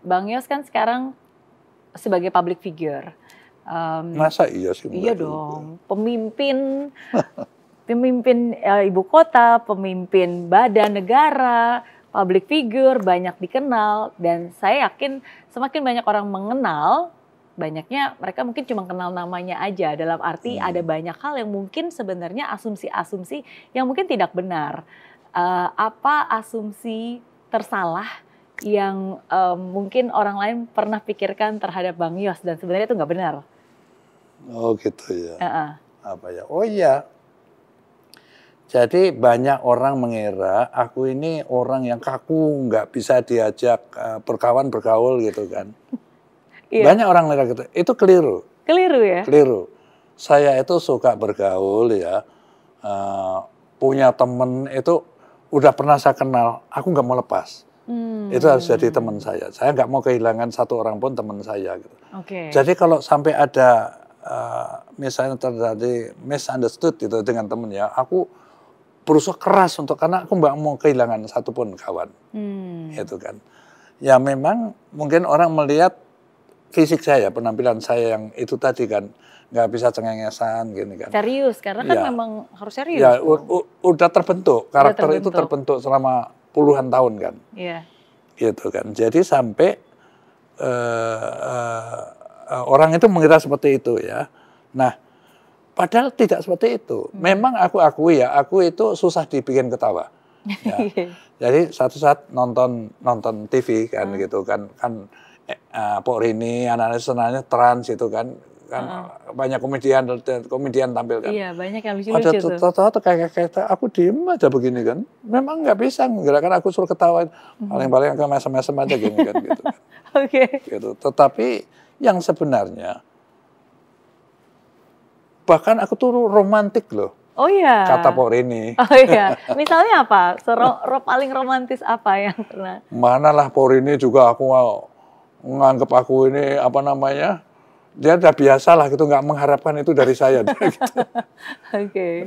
Bang Yos kan sekarang sebagai public figure. Masa iya sih? Iya dong, pemimpin ibu kota, pemimpin badan negara, public figure, banyak dikenal, dan saya yakin semakin banyak orang mengenal, banyaknya mereka mungkin cuma kenal namanya aja, dalam arti ada banyak hal yang mungkin sebenarnya asumsi-asumsi yang mungkin tidak benar. Apa asumsi tersalah yang mungkin orang lain pernah pikirkan terhadap Bang Yos dan sebenarnya itu nggak benar? Oh gitu ya. Apa ya? Oh iya. Jadi banyak orang mengira aku ini orang yang kaku, nggak bisa diajak bergaul gitu kan. Iya. Banyak orang mengira gitu. Itu keliru. Keliru ya? Keliru. Saya itu suka bergaul ya. Punya temen itu udah pernah saya kenal, aku nggak mau lepas. Itu harus jadi teman saya. Saya nggak mau kehilangan satu orang pun teman saya. Gitu. Jadi kalau sampai ada misalnya terjadi misunderstood gitu dengan temen ya, aku berusaha keras karena aku nggak mau kehilangan satupun kawan, itu kan. Ya memang mungkin orang melihat fisik saya, penampilan saya yang itu tadi kan, nggak bisa cengengesan gini kan. Serius, karena kan memang harus serius. Ya udah terbentuk, karakter itu terbentuk selama puluhan tahun kan. Iya. Gitu kan. Jadi sampai orang itu mengira seperti itu ya. Nah, padahal tidak seperti itu. Memang aku akui ya, aku itu susah dibikin ketawa. Ya. Jadi satu saat nonton TV kan gitu kan Pok Rini, anak-anak senangnya trans itu kan banyak komedian tampil kan. Iya, banyak yang lucu-lucu tuh. Ada kayak aku diem aja begini kan. Memang nggak bisa gerakan aku suruh ketawa. Paling-paling aku mesem-mesem aja gini kan gitu kan. Gitu. Tetapi yang sebenarnya bahkan aku tuh romantik loh. Oh iya. Kata Pok Rini. Oh iya. Misalnya apa? Paling romantis apa yang pernah? Manalah Pok Rini juga aku nganggep aku ini apa namanya? Dia udah biasa lah gitu, nggak mengharapkan itu dari saya. Gitu.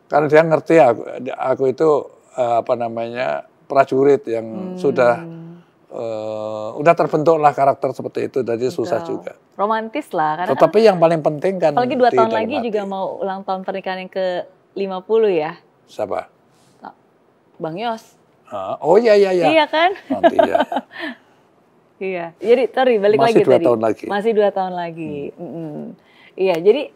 Karena dia ngerti aku itu apa namanya prajurit yang udah terbentuk lah karakter seperti itu, jadi susah juga. Romantis lah. Karena tetapi yang paling penting kan. Apalagi 2 tahun lagi juga mau ulang tahun pernikahan yang ke-50 ya. Siapa? Bang Yos. Oh iya. Iya kan? Nanti ya. Iya, jadi balik lagi tadi. Masih 2 tahun lagi. Iya, jadi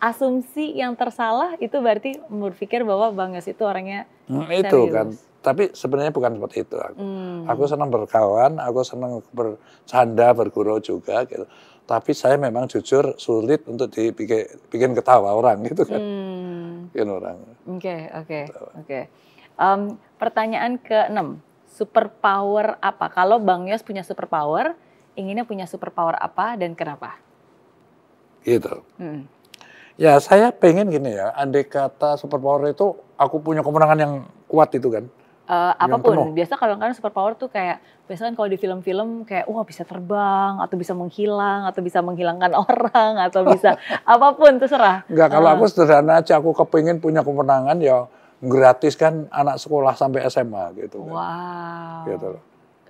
asumsi yang tersalah itu berarti berpikir bahwa Bang Yos itu orangnya serius. Itu kan, tapi sebenarnya bukan seperti itu aku. Aku senang berkawan, aku senang bercanda, bergurau juga gitu. Tapi saya memang jujur sulit untuk bikin ketawa orang gitu kan. Bikin orang. Oke. Pertanyaan ke-6. Superpower apa? Kalau Bang Yos punya superpower, inginnya punya superpower apa dan kenapa? Gitu. Ya saya pengen gini ya, andai kata superpower itu aku punya kemenangan yang kuat itu kan. Apapun, biasa kalau kan superpower tuh kayak, biasanya kalau di film-film kayak wah bisa terbang, atau bisa menghilang, atau bisa menghilangkan orang, atau bisa apapun terserah. Enggak, kalau aku sederhana aja, aku kepingin punya kemenangan ya gratis kan anak sekolah sampai SMA gitu kan. Wow. Gitu loh.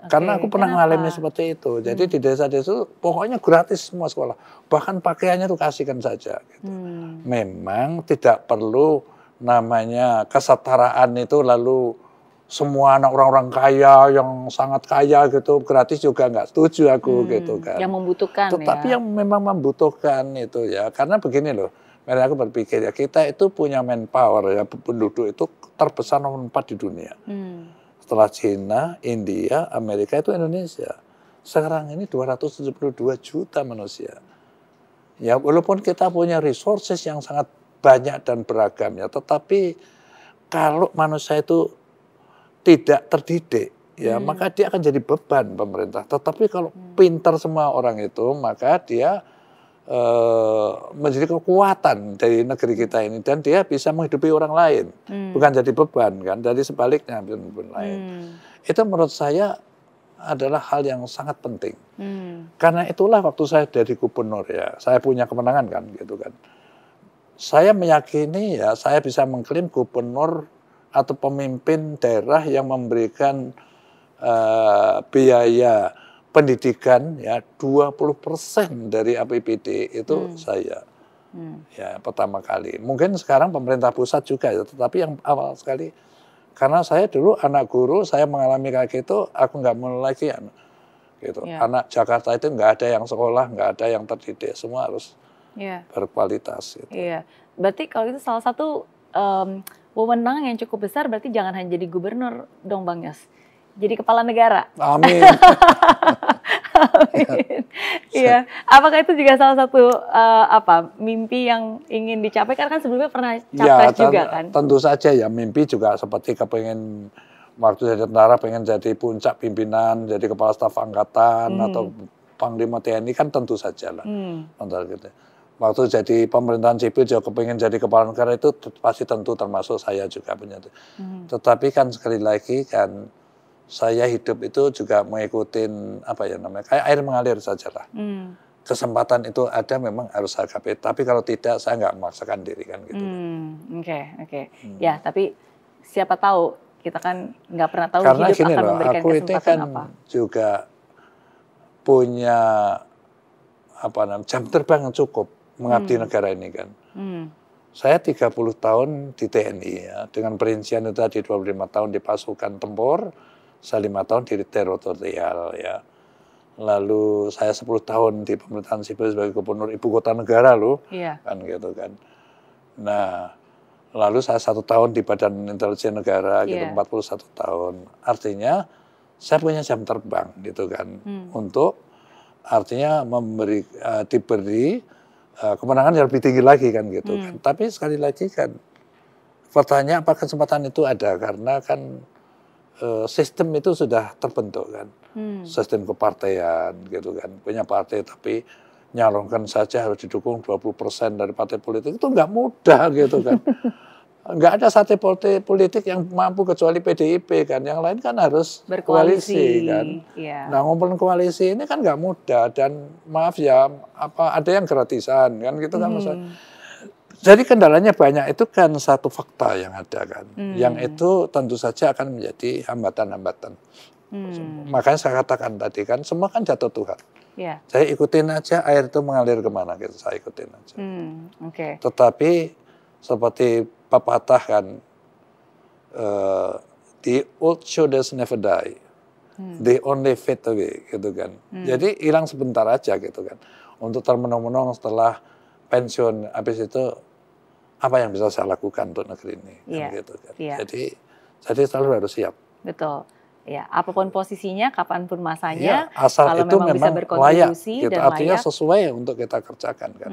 Karena aku pernah ngalamin seperti itu. Jadi di desa-desa pokoknya gratis semua sekolah. Bahkan pakaiannya tuh kasihkan saja. Gitu. Memang tidak perlu namanya kesetaraan itu lalu semua anak orang-orang kaya yang sangat kaya gitu gratis juga nggak setuju aku gitu kan. Yang membutuhkan. Tetapi yang memang membutuhkan itu ya. Karena begini loh. Makanya aku berpikir ya kita itu punya manpower ya penduduk itu terbesar nomor 4 di dunia. Setelah Cina, India, Amerika itu Indonesia. Sekarang ini 272 juta manusia. Ya walaupun kita punya resources yang sangat banyak dan beragam ya, tetapi kalau manusia itu tidak terdidik ya maka dia akan jadi beban pemerintah. Tetapi kalau pintar semua orang itu maka dia menjadi kekuatan dari negeri kita ini dan dia bisa menghidupi orang lain bukan jadi beban kan, jadi sebaliknya beban lain. Itu menurut saya adalah hal yang sangat penting. Karena itulah waktu saya jadi gubernur ya, saya punya kemenangan kan gitu kan. Saya meyakini ya saya bisa mengklaim gubernur atau pemimpin daerah yang memberikan biaya pendidikan ya 20% dari APBD itu saya. Ya pertama kali. Mungkin sekarang pemerintah pusat juga ya, tetapi yang awal sekali karena saya dulu anak guru, saya mengalami kayak gitu, aku nggak mau lagi gitu. Anak Jakarta itu nggak ada yang sekolah, nggak ada yang terdidik, semua harus berkualitas. Gitu. Iya, berarti kalau itu salah satu wewenang yang cukup besar, berarti jangan hanya jadi gubernur dong Bang Yos, jadi kepala negara. Amin. Amin. Iya, apakah itu juga salah satu mimpi yang ingin dicapai? Karena kan sebelumnya pernah capres juga kan? Tentu saja ya, mimpi juga seperti kepengen waktu jadi tentara pengen jadi puncak pimpinan, jadi kepala staf angkatan atau panglima TNI kan tentu saja lah. Gitu. Waktu jadi pemerintahan sipil juga kepengen jadi kepala negara itu pasti tentu termasuk saya juga punya. Tetapi kan sekali lagi kan saya hidup itu juga mengikuti kayak air mengalir saja lah. Kesempatan itu ada memang harus saya gapai. Tapi kalau tidak saya nggak memaksakan diri kan gitu. Oke. Ya tapi siapa tahu kita kan nggak pernah tahu karena hidup gini akan loh, memberikan aku kesempatan ini kan apa. juga punya jam terbang yang cukup mengabdi negara ini kan. Saya 30 tahun di TNI ya, dengan perincian itu tadi 25 tahun di pasukan tempur, saya 5 tahun di teritorial ya. Lalu saya 10 tahun di pemerintahan sipil sebagai gubernur ibu kota negara loh, kan gitu kan. Nah, lalu saya 1 tahun di Badan Intelijen Negara gitu, 41 tahun. Artinya saya punya jam terbang gitu kan, untuk artinya diberi kemenangan yang lebih tinggi lagi kan gitu kan. Tapi sekali lagi kan pertanyaan apa kesempatan itu ada karena kan sistem itu sudah terbentuk kan. Sistem kepartaian gitu kan. Punya partai tapi nyalonkan saja harus didukung 20% dari partai politik itu nggak mudah gitu kan. Nggak ada satu partai politik yang mampu kecuali PDIP kan. Yang lain kan harus berkoalisi kan. Nah ngumpulin koalisi ini kan nggak mudah dan maaf ya ada yang gratisan kan gitu kan maksudnya. Jadi kendalanya banyak, itu kan satu fakta yang ada kan. Yang itu tentu saja akan menjadi hambatan-hambatan. Makanya saya katakan tadi kan, semua kan jatuh Tuhan. Saya ikutin aja air itu mengalir kemana gitu, saya ikutin aja. Tetapi seperti pepatah kan, the old shoulders never die, they only fade away gitu kan. Jadi hilang sebentar aja gitu kan. Untuk termenung-menung setelah pensiun, habis itu apa yang bisa saya lakukan untuk negeri ini, kan gitu kan. Jadi selalu harus siap. Betul. Ya, apapun posisinya, kapanpun masanya, asal kalau itu memang bisa berkontribusi layak, gitu. dan artinya layak, sesuai untuk kita kerjakan kan.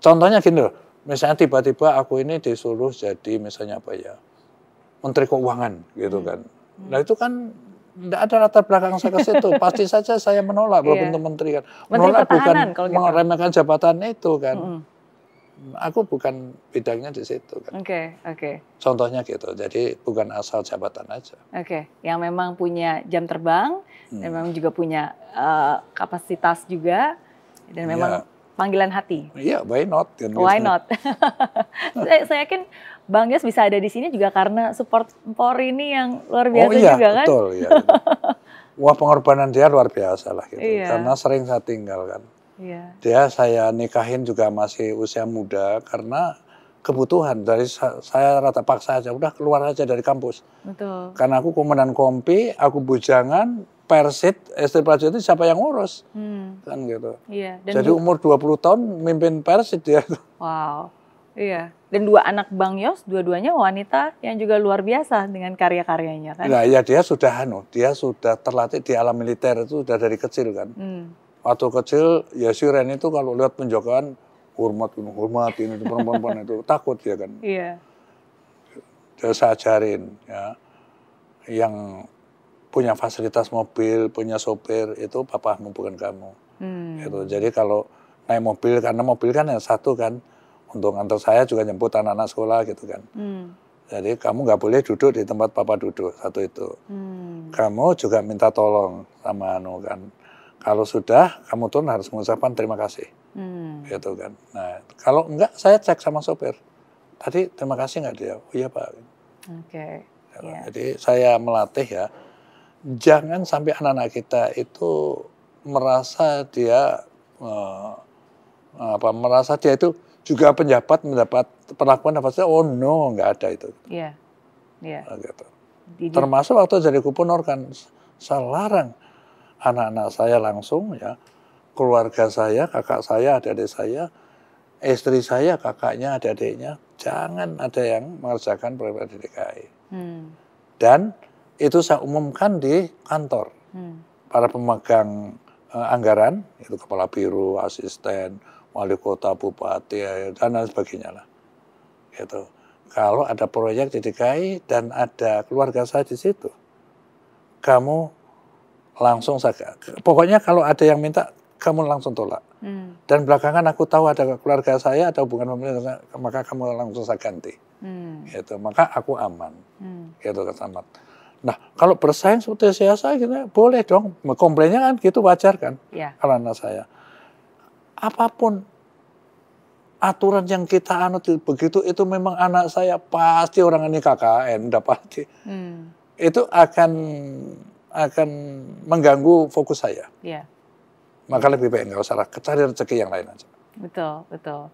Contohnya gini loh, misalnya tiba-tiba aku ini disuruh jadi misalnya Menteri Keuangan gitu kan. Nah itu kan tidak ada latar belakang saya ke situ, pasti saja saya menolak belum tentu menteri kan. Menolak bukan meremehkan jabatan itu kan. Aku bukan bidangnya di situ kan. Contohnya gitu, jadi bukan asal jabatan aja. Yang memang punya jam terbang, dan memang juga punya kapasitas juga, dan memang panggilan hati. Iya, why not? Why not? Saya yakin Bang Yos bisa ada di sini juga karena support Polri ini yang luar biasa juga kan? Betul, iya. Wah, pengorbanan dia luar biasa lah gitu. Karena sering saya tinggal kan. Dia saya nikahin juga masih usia muda karena kebutuhan. Dari saya rata paksa aja, udah keluar aja dari kampus. Betul. Karena aku komandan kompi, aku bujangan, persit, istri prajurit siapa yang ngurus? Kan gitu. Jadi umur 20 tahun mimpin persit dia. Wow. Dan 2 anak Bang Yos, dua-duanya wanita yang juga luar biasa dengan karya-karyanya kan. Nah ya dia sudah terlatih di alam militer itu sudah dari kecil kan. Waktu kecil ya si Ren itu kalau lihat penjagaan hormat ini perempuan itu takut ya kan. Dia saya ajarin ya, yang punya fasilitas mobil, punya sopir itu papamu bukan kamu. Gitu. Jadi kalau naik mobil, karena mobil kan yang satu kan, untuk ngantar saya juga jemput anak-anak sekolah gitu kan. Jadi kamu nggak boleh duduk di tempat papa duduk, satu itu. Kamu juga minta tolong sama kan. Kalau sudah, kamu turun harus mengucapkan terima kasih. Gitu kan. Nah, kalau enggak, saya cek sama sopir. Tadi terima kasih enggak dia? Oh iya Pak. Jadi saya melatih ya. jangan sampai anak-anak kita itu merasa dia merasa dia itu juga penjabat mendapat perlakuan apa saja. Oh no, nggak ada itu. Iya, iya. Gitu. Termasuk waktu jadi gubernur kan saya larang anak-anak saya langsung ya, keluarga saya, kakak saya, adik-adik saya, istri saya, kakaknya, adik-adiknya, jangan ada yang mengerjakan proyek di DKI. Dan itu saya umumkan di kantor. Para pemegang anggaran, itu kepala biro, asisten, wali kota, bupati, dan lain sebagainya lah. Gitu. Kalau ada proyek di DKI dan ada keluarga saya di situ, kamu langsung saja. Pokoknya kalau ada yang minta, kamu langsung tolak. Dan belakangan aku tahu ada keluarga saya, ada hubungan pemerintah, maka kamu langsung saya ganti. Gitu. Maka aku aman. Gitu kesamat. Nah, kalau bersaing seperti saya gitu, boleh dong. Komplainnya kan gitu, wajar kan. Kalau anak saya. Apapun aturan yang kita anut begitu, itu memang anak saya pasti orang ini KKN, udah pasti. Itu akan mengganggu fokus saya. Maka lebih baik nggak usah cari rezeki yang lain aja. Betul, betul.